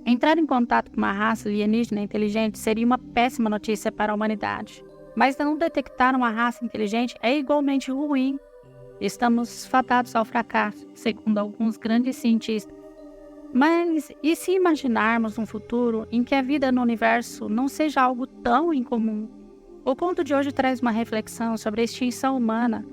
Entrar em contato com uma raça alienígena inteligente seria uma péssima notícia para a humanidade. Mas não detectar uma raça inteligente é igualmente ruim. Estamos fadados ao fracasso, segundo alguns grandes cientistas. Mas e se imaginarmos um futuro em que a vida no universo não seja algo tão incomum? O conto de hoje traz uma reflexão sobre a extinção humana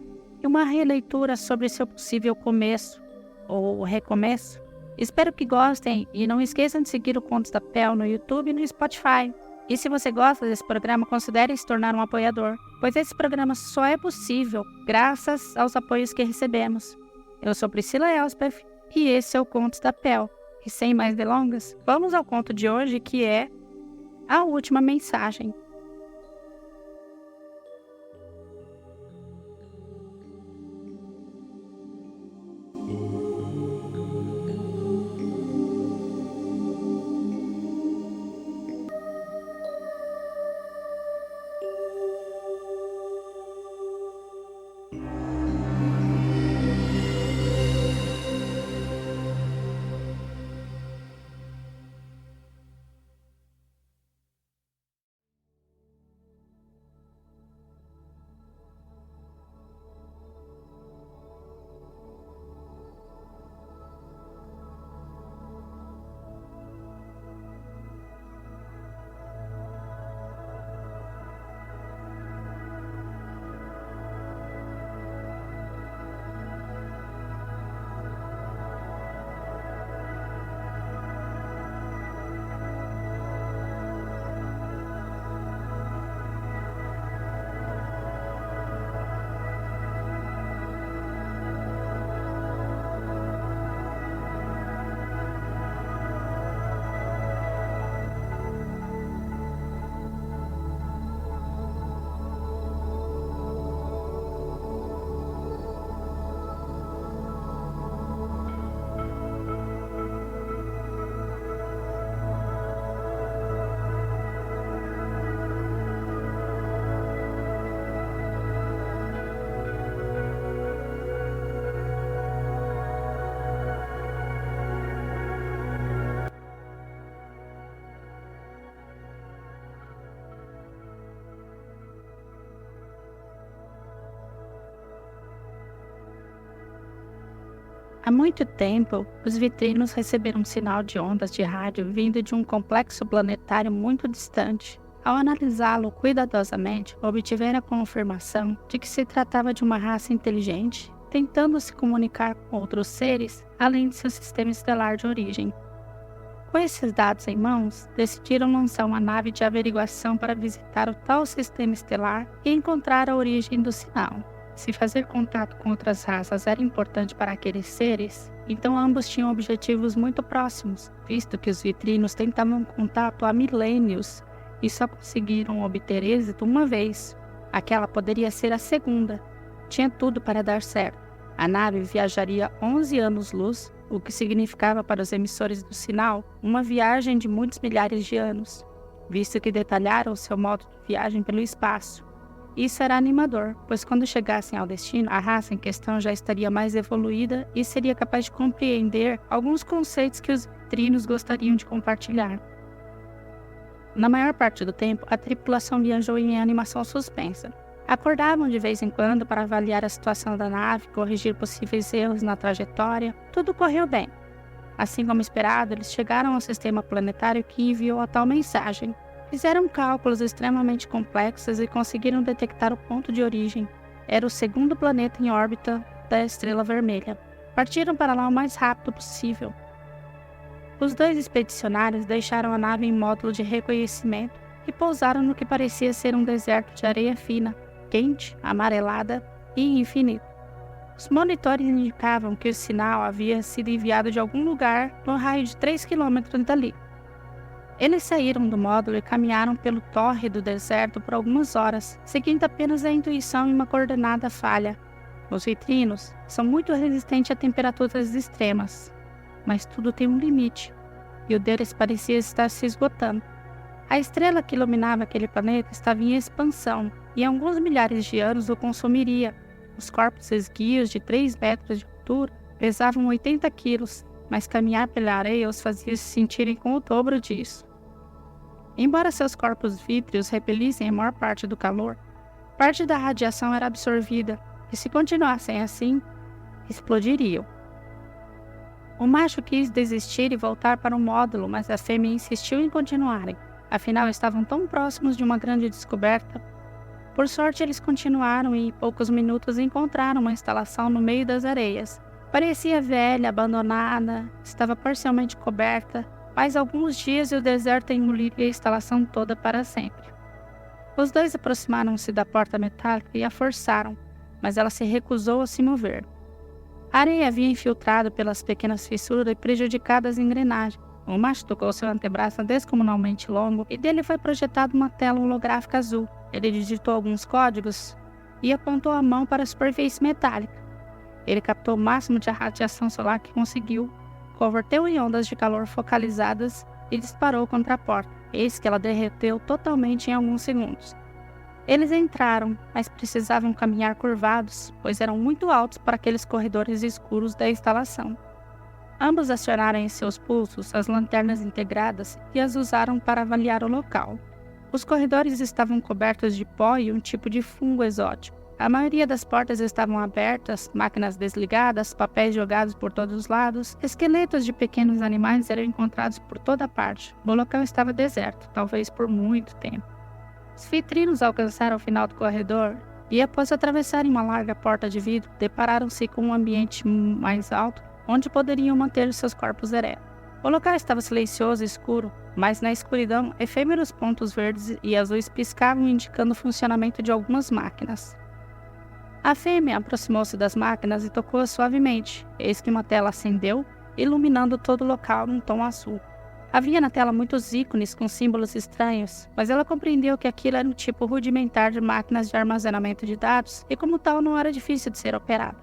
e uma releitura sobre seu possível começo, ou recomeço. Espero que gostem e não esqueçam de seguir o Contos da Pel no YouTube e no Spotify. E se você gosta desse programa, considere se tornar um apoiador, pois esse programa só é possível graças aos apoios que recebemos. Eu sou Priscila Elspeth e esse é o Contos da Pel. E sem mais delongas, vamos ao conto de hoje, que é A Última Mensagem. Há muito tempo, os vitrinos receberam um sinal de ondas de rádio vindo de um complexo planetário muito distante. Ao analisá-lo cuidadosamente, obtiveram a confirmação de que se tratava de uma raça inteligente, tentando se comunicar com outros seres, além de seu sistema estelar de origem. Com esses dados em mãos, decidiram lançar uma nave de averiguação para visitar o tal sistema estelar e encontrar a origem do sinal. Se fazer contato com outras raças era importante para aqueles seres, então ambos tinham objetivos muito próximos, visto que os vitrinos tentavam contato há milênios e só conseguiram obter êxito uma vez. Aquela poderia ser a segunda. Tinha tudo para dar certo. A nave viajaria 11 anos-luz, o que significava para os emissores do sinal uma viagem de muitos milhares de anos, visto que detalharam seu modo de viagem pelo espaço. Isso era animador, pois quando chegassem ao destino, a raça em questão já estaria mais evoluída e seria capaz de compreender alguns conceitos que os vitrinos gostariam de compartilhar. Na maior parte do tempo, a tripulação viajou em animação suspensa. Acordavam de vez em quando para avaliar a situação da nave, corrigir possíveis erros na trajetória. Tudo correu bem. Assim como esperado, eles chegaram ao sistema planetário que enviou a tal mensagem. Fizeram cálculos extremamente complexos e conseguiram detectar o ponto de origem. Era o segundo planeta em órbita da Estrela Vermelha. Partiram para lá o mais rápido possível. Os dois expedicionários deixaram a nave em módulo de reconhecimento e pousaram no que parecia ser um deserto de areia fina, quente, amarelada e infinito. Os monitores indicavam que o sinal havia sido enviado de algum lugar no raio de 3 km dali. Eles saíram do módulo e caminharam pelo tórrido deserto por algumas horas, seguindo apenas a intuição em uma coordenada falha. Os vitrinos são muito resistentes a temperaturas extremas, mas tudo tem um limite, e o deles parecia estar se esgotando. A estrela que iluminava aquele planeta estava em expansão, e em alguns milhares de anos o consumiria. Os corpos esguios de 3 metros de altura pesavam 80 quilos, mas caminhar pela areia os fazia se sentirem com o dobro disso. Embora seus corpos vítreos repelissem a maior parte do calor, parte da radiação era absorvida, e se continuassem assim, explodiriam. O macho quis desistir e voltar para o módulo, mas a fêmea insistiu em continuarem. Afinal, estavam tão próximos de uma grande descoberta. Por sorte, eles continuaram e, em poucos minutos, encontraram uma instalação no meio das areias. Parecia velha, abandonada, estava parcialmente coberta, mas alguns dias e o deserto engoliria a instalação toda para sempre. Os dois aproximaram-se da porta metálica e a forçaram, mas ela se recusou a se mover. A areia havia infiltrado pelas pequenas fissuras e prejudicado as engrenagens. O macho tocou seu antebraço descomunalmente longo e dele foi projetada uma tela holográfica azul. Ele digitou alguns códigos e apontou a mão para a superfície metálica. Ele captou o máximo de radiação solar que conseguiu, converteu em ondas de calor focalizadas e disparou contra a porta. Eis que ela derreteu totalmente em alguns segundos. Eles entraram, mas precisavam caminhar curvados, pois eram muito altos para aqueles corredores escuros da instalação. Ambos acionaram em seus pulsos as lanternas integradas e as usaram para avaliar o local. Os corredores estavam cobertos de pó e um tipo de fungo exótico. A maioria das portas estavam abertas, máquinas desligadas, papéis jogados por todos os lados, esqueletos de pequenos animais eram encontrados por toda parte. O local estava deserto, talvez por muito tempo. Os vitrinos alcançaram o final do corredor e, após atravessarem uma larga porta de vidro, depararam-se com um ambiente mais alto, onde poderiam manter seus corpos eretos. O local estava silencioso e escuro, mas na escuridão, efêmeros pontos verdes e azuis piscavam indicando o funcionamento de algumas máquinas. A fêmea aproximou-se das máquinas e tocou suavemente. Eis que uma tela acendeu, iluminando todo o local num tom azul. Havia na tela muitos ícones com símbolos estranhos, mas ela compreendeu que aquilo era um tipo rudimentar de máquinas de armazenamento de dados e, como tal, não era difícil de ser operada.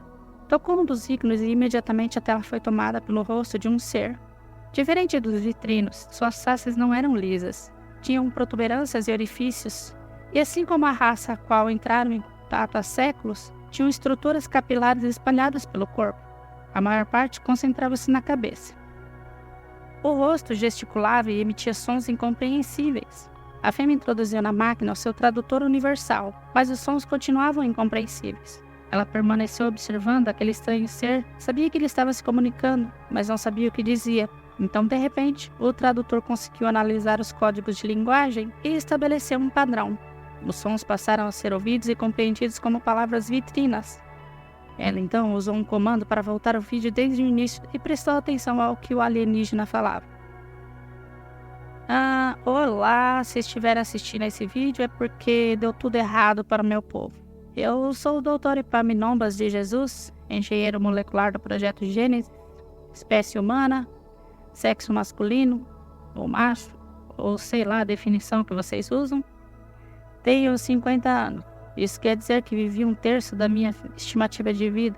Tocou um dos ícones e imediatamente a tela foi tomada pelo rosto de um ser. Diferente dos vitrinos, suas faces não eram lisas, tinham protuberâncias e orifícios, e assim como a raça a qual entraram em contato há séculos, tinham estruturas capilares espalhadas pelo corpo. A maior parte concentrava-se na cabeça. O rosto gesticulava e emitia sons incompreensíveis. A fêmea introduziu na máquina o seu tradutor universal, mas os sons continuavam incompreensíveis. Ela permaneceu observando aquele estranho ser, sabia que ele estava se comunicando, mas não sabia o que dizia. Então, de repente, o tradutor conseguiu analisar os códigos de linguagem e estabeleceu um padrão. Os sons passaram a ser ouvidos e compreendidos como palavras vitrinas. Ela então usou um comando para voltar o vídeo desde o início e prestou atenção ao que o alienígena falava. Olá, se estiver assistindo esse vídeo é porque deu tudo errado para o meu povo. Eu sou o Dr. Epaminondas de Jesus, engenheiro molecular do projeto Gênesis, espécie humana, sexo masculino, ou macho, ou sei lá a definição que vocês usam. Tenho 50 anos. Isso quer dizer que vivi 1/3 da minha estimativa de vida.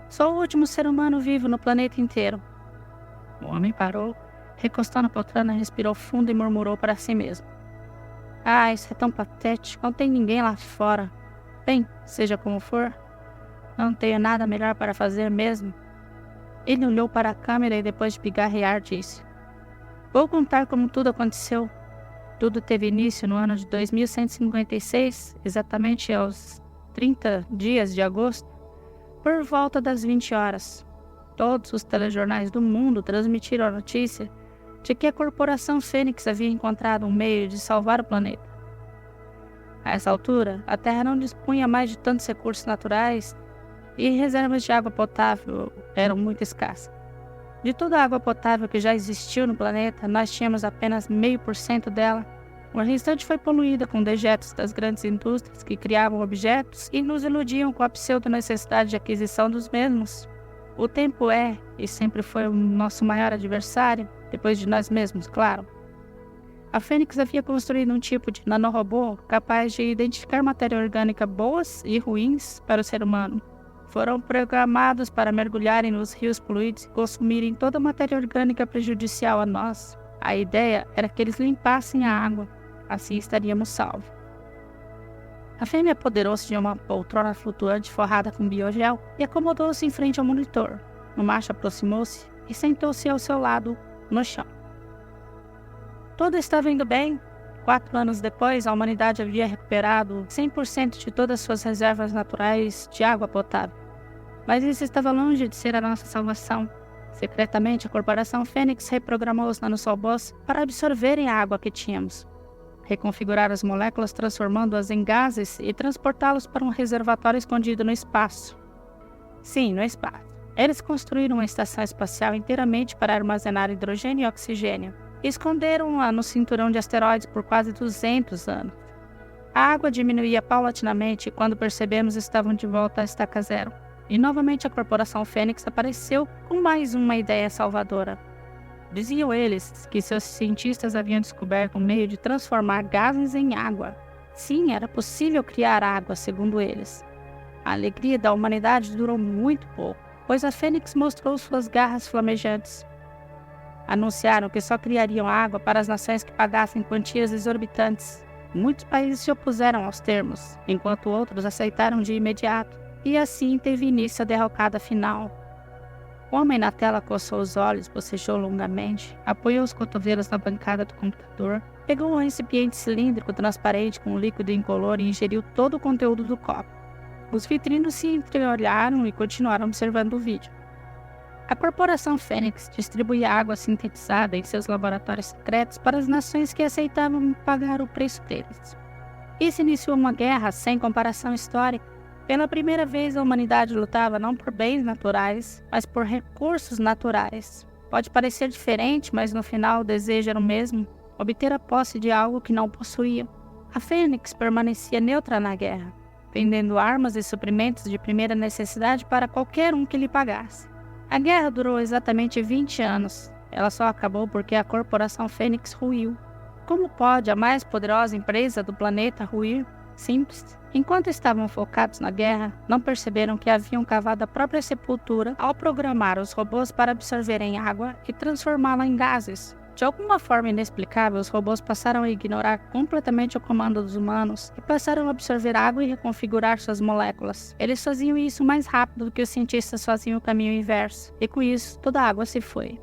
Sou o último ser humano vivo no planeta inteiro. O homem parou, recostou na poltrona, respirou fundo e murmurou para si mesmo. Isso é tão patético, não tem ninguém lá fora. Bem, seja como for, não tenho nada melhor para fazer mesmo. Ele olhou para a câmera e depois de pigarrear disse: Vou contar como tudo aconteceu. Tudo teve início no ano de 2156, exatamente aos 30 dias de agosto, por volta das 20 horas. Todos os telejornais do mundo transmitiram a notícia de que a Corporação Fênix havia encontrado um meio de salvar o planeta. A essa altura, a Terra não dispunha mais de tantos recursos naturais e reservas de água potável eram muito escassas. De toda a água potável que já existiu no planeta, nós tínhamos apenas 0,5% dela. O restante foi poluída com dejetos das grandes indústrias que criavam objetos e nos iludiam com a pseudo-necessidade de aquisição dos mesmos. O tempo é e sempre foi o nosso maior adversário, depois de nós mesmos, claro. A Fênix havia construído um tipo de nanorobô capaz de identificar matéria orgânica boas e ruins para o ser humano. Foram programados para mergulharem nos rios poluídos e consumirem toda a matéria orgânica prejudicial a nós. A ideia era que eles limpassem a água, assim estaríamos salvos. A fêmea apoderou-se de uma poltrona flutuante forrada com biogel e acomodou-se em frente ao monitor. O macho aproximou-se e sentou-se ao seu lado, no chão. Tudo estava indo bem. 4 anos depois, a humanidade havia recuperado 100% de todas suas reservas naturais de água potável. Mas isso estava longe de ser a nossa salvação. Secretamente, a corporação Fênix reprogramou os nanorobôs para absorverem a água que tínhamos. Reconfigurar as moléculas transformando-as em gases e transportá-los para um reservatório escondido no espaço. Sim, no espaço. Eles construíram uma estação espacial inteiramente para armazenar hidrogênio e oxigênio. E esconderam-a no cinturão de asteroides por quase 200 anos. A água diminuía paulatinamente e quando percebemos estavam de volta à estaca zero. E novamente a corporação Fênix apareceu com mais uma ideia salvadora. Diziam eles que seus cientistas haviam descoberto um meio de transformar gases em água. Sim, era possível criar água, segundo eles. A alegria da humanidade durou muito pouco, pois a Fênix mostrou suas garras flamejantes. Anunciaram que só criariam água para as nações que pagassem quantias exorbitantes. Muitos países se opuseram aos termos, enquanto outros aceitaram de imediato, e assim teve início a derrocada final. O homem na tela coçou os olhos, bocejou longamente, apoiou os cotovelos na bancada do computador, pegou um recipiente cilíndrico transparente com um líquido incolor e ingeriu todo o conteúdo do copo. Os vitrinos se entreolharam e continuaram observando o vídeo. A corporação Fênix distribuía água sintetizada em seus laboratórios secretos para as nações que aceitavam pagar o preço deles. Isso iniciou uma guerra sem comparação histórica. Pela primeira vez, a humanidade lutava não por bens naturais, mas por recursos naturais. Pode parecer diferente, mas no final o desejo era o mesmo: obter a posse de algo que não possuía. A Fênix permanecia neutra na guerra, vendendo armas e suprimentos de primeira necessidade para qualquer um que lhe pagasse. A guerra durou exatamente 20 anos. Ela só acabou porque a corporação Fênix ruiu. Como pode a mais poderosa empresa do planeta ruir? Simples. Enquanto estavam focados na guerra, não perceberam que haviam cavado a própria sepultura ao programar os robôs para absorverem água e transformá-la em gases. De alguma forma inexplicável, os robôs passaram a ignorar completamente o comando dos humanos e passaram a absorver água e reconfigurar suas moléculas. Eles faziam isso mais rápido do que os cientistas faziam o caminho inverso, e com isso, toda a água se foi.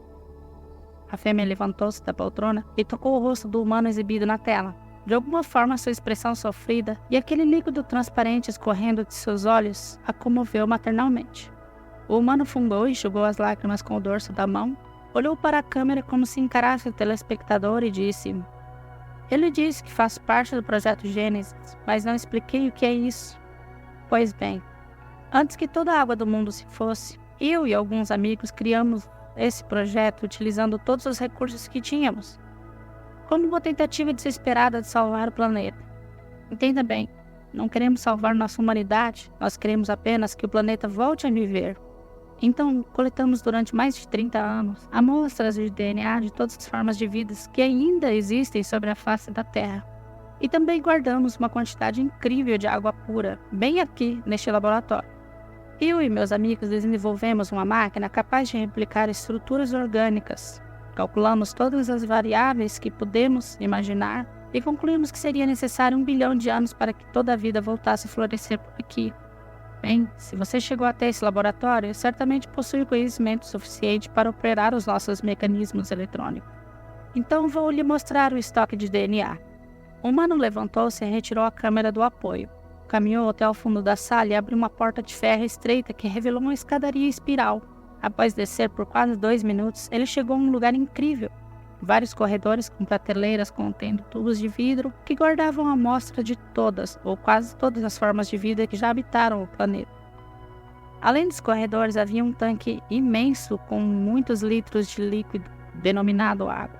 A fêmea levantou-se da poltrona e tocou o rosto do humano exibido na tela. De alguma forma, sua expressão sofrida e aquele líquido transparente escorrendo de seus olhos a comoveu maternalmente. O humano fungou e enxugou as lágrimas com o dorso da mão. Olhou para a câmera como se encarasse o telespectador e disse: "Ele disse que faz parte do projeto Gênesis, mas não expliquei o que é isso. Pois bem, antes que toda a água do mundo se fosse, eu e alguns amigos criamos esse projeto utilizando todos os recursos que tínhamos, como uma tentativa desesperada de salvar o planeta. Entenda bem, não queremos salvar nossa humanidade, nós queremos apenas que o planeta volte a viver. Então, coletamos durante mais de 30 anos amostras de DNA de todas as formas de vida que ainda existem sobre a face da Terra. E também guardamos uma quantidade incrível de água pura, bem aqui neste laboratório. Eu e meus amigos desenvolvemos uma máquina capaz de replicar estruturas orgânicas. Calculamos todas as variáveis que pudemos imaginar e concluímos que seria necessário 1 bilhão de anos para que toda a vida voltasse a florescer por aqui. Bem, se você chegou até esse laboratório, certamente possui conhecimento suficiente para operar os nossos mecanismos eletrônicos. Então vou lhe mostrar o estoque de DNA. O humano levantou-se e retirou a câmera do apoio. Caminhou até o fundo da sala e abriu uma porta de ferro estreita que revelou uma escadaria espiral. Após descer por quase 2 minutos, ele chegou a um lugar incrível. Vários corredores com prateleiras contendo tubos de vidro que guardavam a amostra de todas ou quase todas as formas de vida que já habitaram o planeta. Além dos corredores, havia um tanque imenso com muitos litros de líquido denominado água.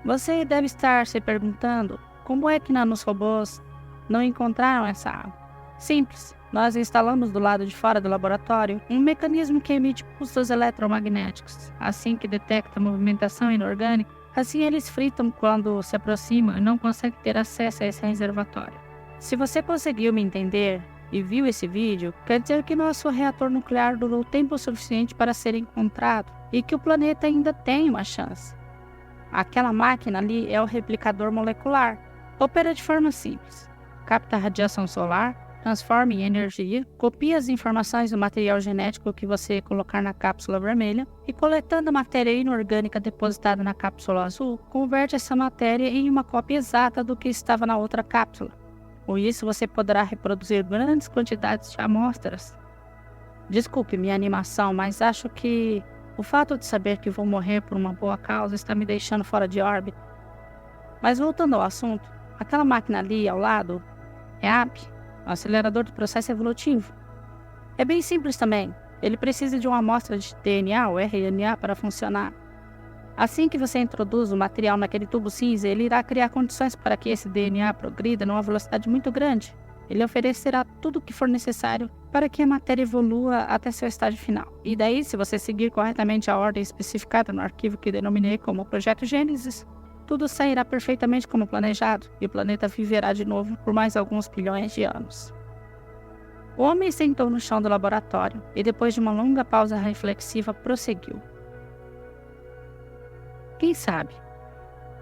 Você deve estar se perguntando como é que nanorobôs não encontraram essa água. Simples, Nós instalamos do lado de fora do laboratório um mecanismo que emite pulsos eletromagnéticos. Assim que detecta movimentação inorgânica, assim eles fritam quando se aproximam e não conseguem ter acesso a esse reservatório. Se você conseguiu me entender e viu esse vídeo, quer dizer que nosso reator nuclear durou tempo suficiente para ser encontrado e que o planeta ainda tem uma chance. Aquela máquina ali é o replicador molecular. Opera de forma simples. Capta a radiação solar, transforma em energia, copia as informações do material genético que você colocar na cápsula vermelha e, coletando a matéria inorgânica depositada na cápsula azul, converte essa matéria em uma cópia exata do que estava na outra cápsula. Com isso, você poderá reproduzir grandes quantidades de amostras. Desculpe minha animação, mas acho que o fato de saber que vou morrer por uma boa causa está me deixando fora de órbita. Mas voltando ao assunto, aquela máquina ali ao lado é AP, o acelerador do processo evolutivo. É bem simples também. Ele precisa de uma amostra de DNA ou RNA para funcionar. Assim que você introduz o material naquele tubo cinza, ele irá criar condições para que esse DNA progrida numa velocidade muito grande. Ele oferecerá tudo o que for necessário para que a matéria evolua até seu estágio final. E daí, se você seguir corretamente a ordem especificada no arquivo que denominei como Projeto Gênesis, tudo sairá perfeitamente como planejado e o planeta viverá de novo por mais alguns bilhões de anos. O homem sentou no chão do laboratório e, depois de uma longa pausa reflexiva, prosseguiu. Quem sabe?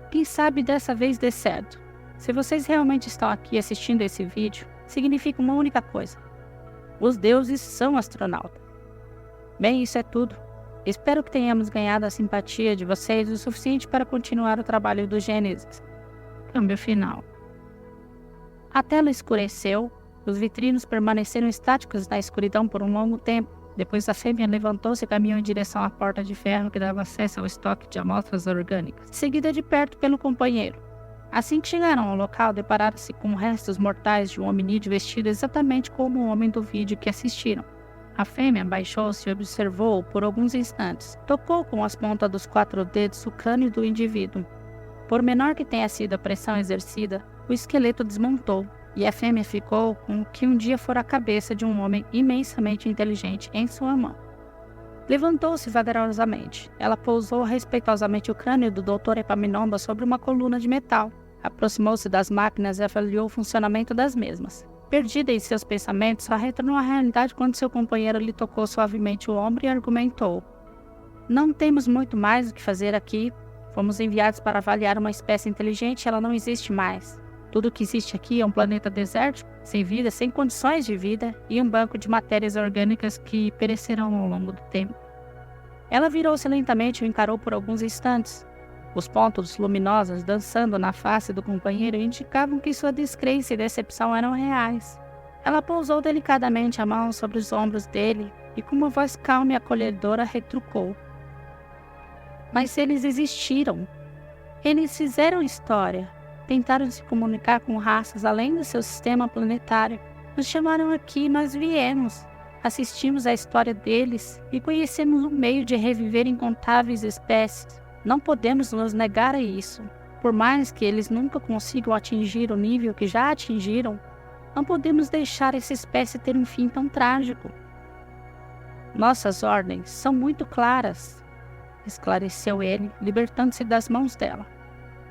Quem sabe dessa vez dê certo? Se vocês realmente estão aqui assistindo esse vídeo, significa uma única coisa. Os deuses são astronautas. Bem, isso é tudo. Espero que tenhamos ganhado a simpatia de vocês o suficiente para continuar o trabalho do Gênesis. Câmbio final. A tela escureceu, os vitrinos permaneceram estáticos na escuridão por um longo tempo. Depois a fêmea levantou-se e caminhou em direção à porta de ferro que dava acesso ao estoque de amostras orgânicas, seguida de perto pelo companheiro. Assim que chegaram ao local, depararam-se com restos mortais de um hominídeo vestido exatamente como o homem do vídeo que assistiram. A fêmea abaixou-se e observou-o por alguns instantes. Tocou com as pontas dos 4 dedos o crânio do indivíduo. Por menor que tenha sido a pressão exercida, o esqueleto desmontou, e a fêmea ficou com o que um dia fora a cabeça de um homem imensamente inteligente em sua mão. Levantou-se vagarosamente. Ela pousou respeitosamente o crânio do Dr. Epaminondas sobre uma coluna de metal. Aproximou-se das máquinas e avaliou o funcionamento das mesmas. Perdida em seus pensamentos, só retornou à realidade quando seu companheiro lhe tocou suavemente o ombro e argumentou. Não temos muito mais o que fazer aqui. Fomos enviados para avaliar uma espécie inteligente e ela não existe mais. Tudo o que existe aqui é um planeta desértico, sem vida, sem condições de vida e um banco de matérias orgânicas que perecerão ao longo do tempo. Ela virou-se lentamente e o encarou por alguns instantes. Os pontos luminosos dançando na face do companheiro indicavam que sua descrença e decepção eram reais. Ela pousou delicadamente a mão sobre os ombros dele e com uma voz calma e acolhedora retrucou. Mas eles existiram. Eles fizeram história. Tentaram se comunicar com raças além do seu sistema planetário. Nos chamaram aqui e nós viemos. Assistimos à história deles e conhecemos um meio de reviver incontáveis espécies. Não podemos nos negar a isso. Por mais que eles nunca consigam atingir o nível que já atingiram, não podemos deixar essa espécie ter um fim tão trágico. Nossas ordens são muito claras, esclareceu ele, libertando-se das mãos dela.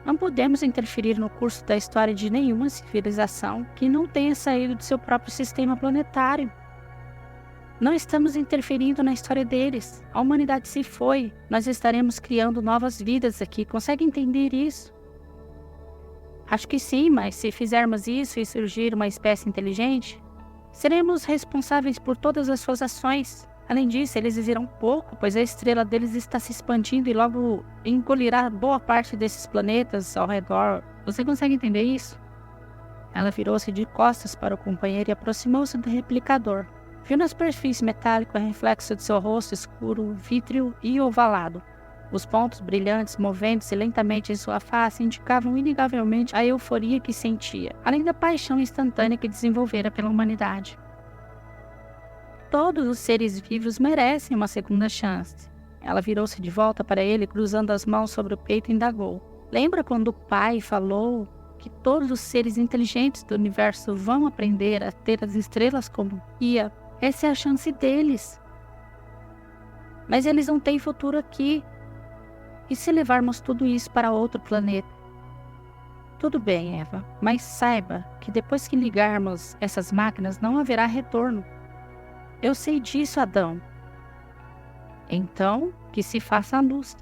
Não podemos interferir no curso da história de nenhuma civilização que não tenha saído do seu próprio sistema planetário. Não estamos interferindo na história deles. A humanidade se foi. Nós estaremos criando novas vidas aqui. Consegue entender isso? Acho que sim, mas se fizermos isso e surgir uma espécie inteligente, seremos responsáveis por todas as suas ações. Além disso, eles viverão pouco, pois a estrela deles está se expandindo e logo engolirá boa parte desses planetas ao redor. Você consegue entender isso? Ela virou-se de costas para o companheiro e aproximou-se do replicador. Viu na superfície metálica o reflexo de seu rosto escuro, vítreo e ovalado. Os pontos brilhantes movendo-se lentamente em sua face indicavam inegavelmente a euforia que sentia, além da paixão instantânea que desenvolvera pela humanidade. Todos os seres vivos merecem uma segunda chance. Ela virou-se de volta para ele, cruzando as mãos sobre o peito e indagou. Lembra quando o pai falou que todos os seres inteligentes do universo vão aprender a ter as estrelas como guia, essa é a chance deles. Mas eles não têm futuro aqui. E se levarmos tudo isso para outro planeta? Tudo bem, Eva, mas saiba que depois que ligarmos essas máquinas não haverá retorno. Eu sei disso, Adão. Então, que se faça a luz.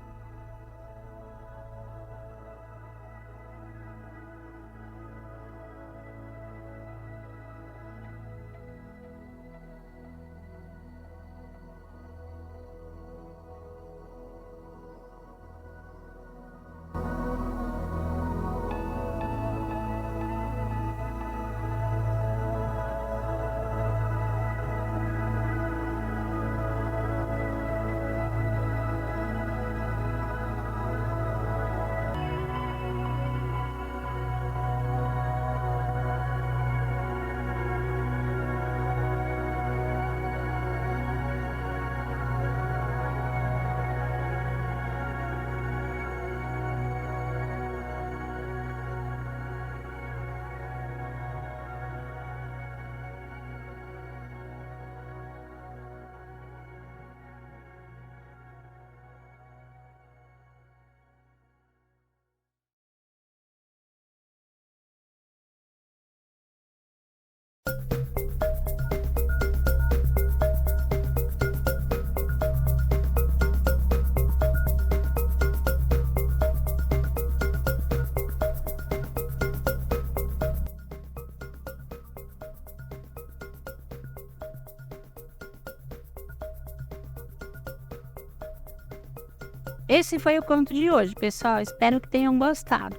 Esse foi o conto de hoje, pessoal. Espero que tenham gostado.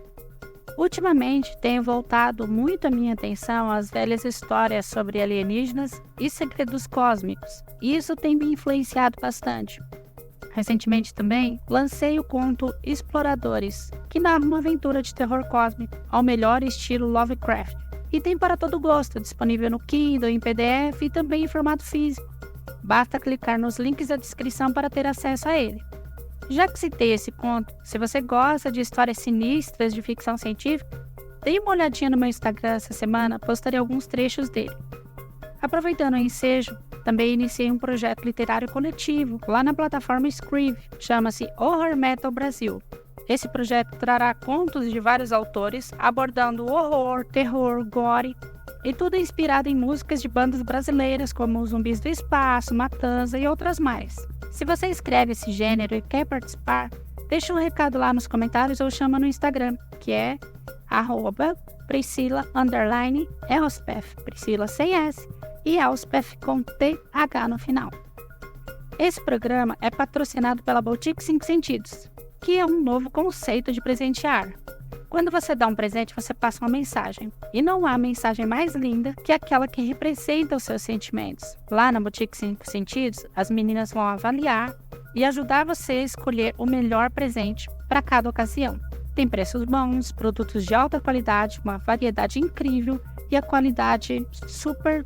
Ultimamente, tenho voltado muito a minha atenção às velhas histórias sobre alienígenas e segredos cósmicos, e isso tem me influenciado bastante. Recentemente também, lancei o conto Exploradores, que narra uma aventura de terror cósmico, ao melhor estilo Lovecraft. E tem para todo gosto, disponível no Kindle, em PDF e também em formato físico. Basta clicar nos links da descrição para ter acesso a ele. Já que citei esse conto, se você gosta de histórias sinistras de ficção científica, dê uma olhadinha no meu Instagram essa semana, postarei alguns trechos dele. Aproveitando o ensejo, também iniciei um projeto literário coletivo lá na plataforma Scrive, chama-se Horror Metal Brasil. Esse projeto trará contos de vários autores, abordando horror, terror, gore, e tudo inspirado em músicas de bandas brasileiras como Zumbis do Espaço, Matanza e outras mais. Se você escreve esse gênero e quer participar, deixa um recado lá nos comentários ou chama no Instagram, que é @Priscila_Elspeth, Priscila sem S e Elspeth com TH no final. Esse programa é patrocinado pela Boutique 5 Sentidos, que é um novo conceito de presentear. Quando você dá um presente, você passa uma mensagem. E não há mensagem mais linda que aquela que representa os seus sentimentos. Lá na Boutique 5 Sentidos, as meninas vão avaliar e ajudar você a escolher o melhor presente para cada ocasião. Tem preços bons, produtos de alta qualidade, uma variedade incrível e a qualidade super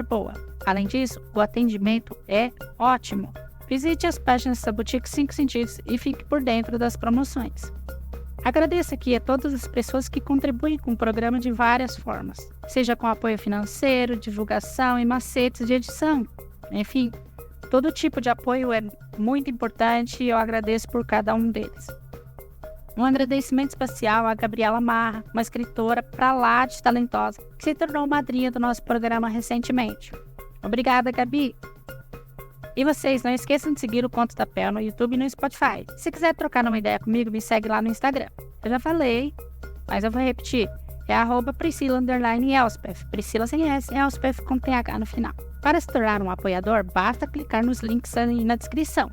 boa. Além disso, o atendimento é ótimo. Visite as páginas da Boutique 5 Sentidos e fique por dentro das promoções. Agradeço aqui a todas as pessoas que contribuem com o programa de várias formas, seja com apoio financeiro, divulgação e macetes de edição. Enfim, todo tipo de apoio é muito importante e eu agradeço por cada um deles. Um agradecimento especial a Gabriela Marra, uma escritora pra lá de talentosa, que se tornou madrinha do nosso programa recentemente. Obrigada, Gabi! E vocês, não esqueçam de seguir o Conto da Pel no YouTube e no Spotify. Se quiser trocar uma ideia comigo, me segue lá no Instagram. Eu já falei, mas eu vou repetir. É @Priscila_Elspeth. Priscila sem S, Elspeth com TH no final. Para se tornar um apoiador, basta clicar nos links aí na descrição.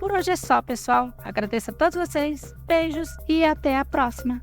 Por hoje é só, pessoal. Agradeço a todos vocês. Beijos e até a próxima.